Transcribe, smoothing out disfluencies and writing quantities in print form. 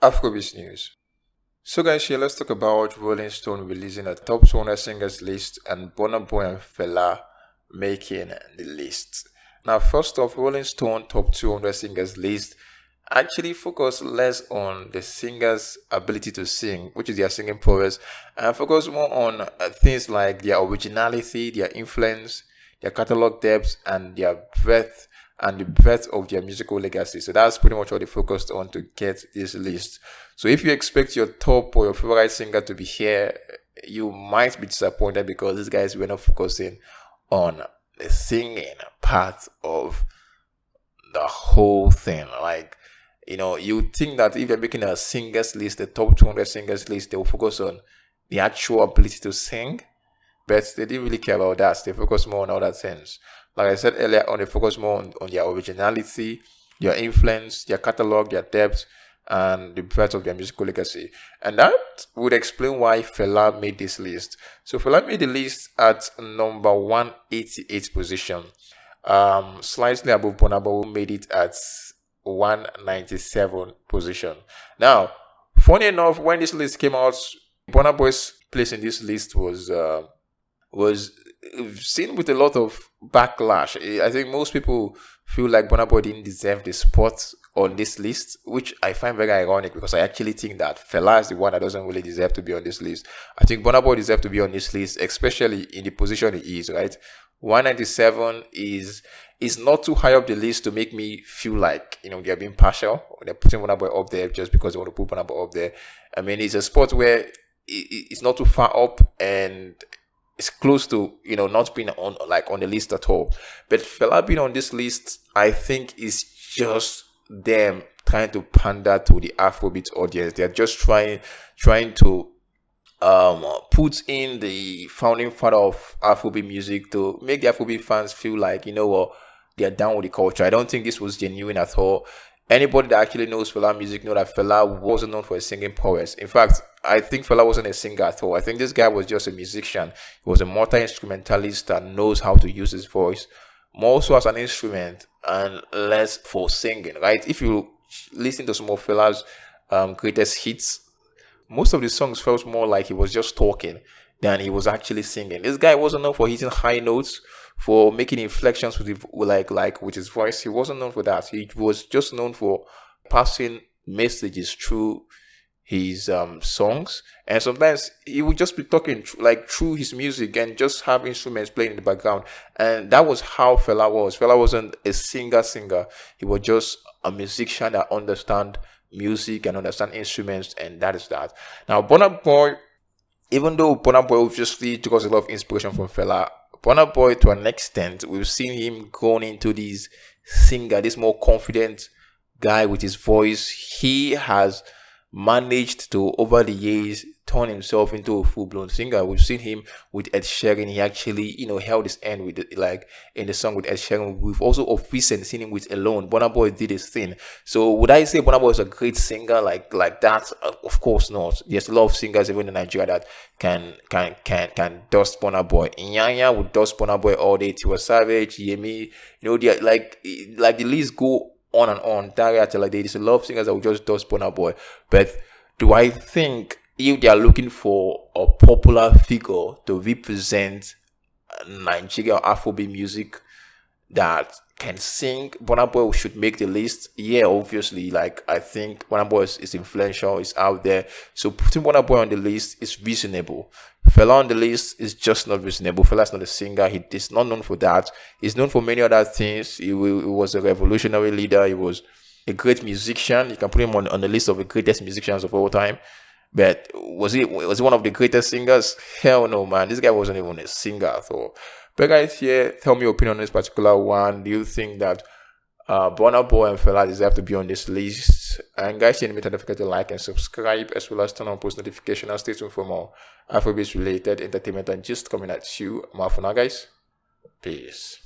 Afrobeats news. So guys, here let's talk about Rolling Stone releasing a top 200 singers list and Burna Boy and Fela making the list. Now, first off, Rolling Stone top 200 singers list actually focus less on the singer's ability to sing, which is their singing prowess, and focus more on things like their originality, their influence, their catalog depth, and their breadth and the breadth of their musical legacy. So that's pretty much what they focused on to get this list. So if you expect your top or your favorite singer to be here, you might be disappointed because these guys were not focusing on the singing part of the whole thing. Like, you think that if you're making a singers list, the top 200 singers list, they will focus on the actual ability to sing, but they didn't really care about that. They focus more on other things. Like I said earlier on, they focus more on their originality, their influence, their catalog, their depth, and the breadth of their musical legacy. And that would explain why Fela made this list. So Fela made the list at number 188 position, slightly above Burna Boy, who made it at 197 position. Now, funny enough, when this list came out, Burna Boy's place in this list was seen with a lot of backlash. I think most people feel like Burna Boy didn't deserve the spot on this list, which I find very ironic because I actually think that Fela is the one that doesn't really deserve to be on this list. I think Burna Boy deserves to be on this list, especially in the position he is, right? 197 is not too high up the list to make me feel like, they're being partial. They're putting Burna Boy up there just because they want to put Burna Boy up there. I mean, it's a spot where it's not too far up and it's close to, not being on the list at all. But Fela being on this list, I think is just them trying to pander to the Afrobeat audience. They're just trying to put in the founding father of Afrobeat music to make the Afrobeat fans feel like, they're down with the culture. I don't think this was genuine at all. Anybody that actually knows Fela music know that Fela wasn't known for his singing prowess. In fact, I think Fela wasn't a singer at all. I think this guy was just a musician. He was a multi-instrumentalist that knows how to use his voice more so as an instrument and less for singing, right? If you listen to some of Fela's greatest hits, most of the songs felt more like he was just talking than he was actually singing. This guy wasn't known for hitting high notes, for making inflections with with his voice. He wasn't known for that. He was just known for passing messages through his songs, and sometimes he would just be talking through his music and just have instruments playing in the background. And that was how Fela was. Fela wasn't a singer. He was just a musician that understand music and understand instruments, and that is that. Now, Burna Boy, even though Burna Boy obviously took us a lot of inspiration from Fela, Burna Boy, to an extent, we've seen him going into this more confident guy with his voice. He has managed to, over the years, turn himself into a full-blown singer. We've seen him with Ed Sheeran. He actually, held his end with in the song with Ed Sheeran. We've also of recent seen him with Alone. Burna Boy did his thing. So would I say Burna Boy is a great singer like that? Of course not. There's a lot of singers even in Nigeria that can dust Burna Boy. Inyanya would dust Burna Boy all day. Tiwa Savage, Yemi, they're like the list go on and on. Daria Telade, there's a lot of singers that will just dust Burna Boy. But do I think if they are looking for a popular figure to represent Nigerian Afrobeat music that can sing, Burna Boy should make the list? Yeah, obviously. I think Burna Boy is influential, is out there. So putting Burna Boy on the list is reasonable. Fela on the list is just not reasonable. Fela's not a singer. He is not known for that. He's known for many other things. He was a revolutionary leader. He was a great musician. You can put him on the list of the greatest musicians of all time. But was he one of the greatest singers? Hell no, man. This guy wasn't even a singer at all. But guys, tell me your opinion on this particular one. Do you think that Burna Boy and Fela deserve to be on this list? And guys, don't forget to like and subscribe, as well as turn on post notifications and stay tuned for more Afrobeats related entertainment and just coming at you. I'm out for now, guys. Peace.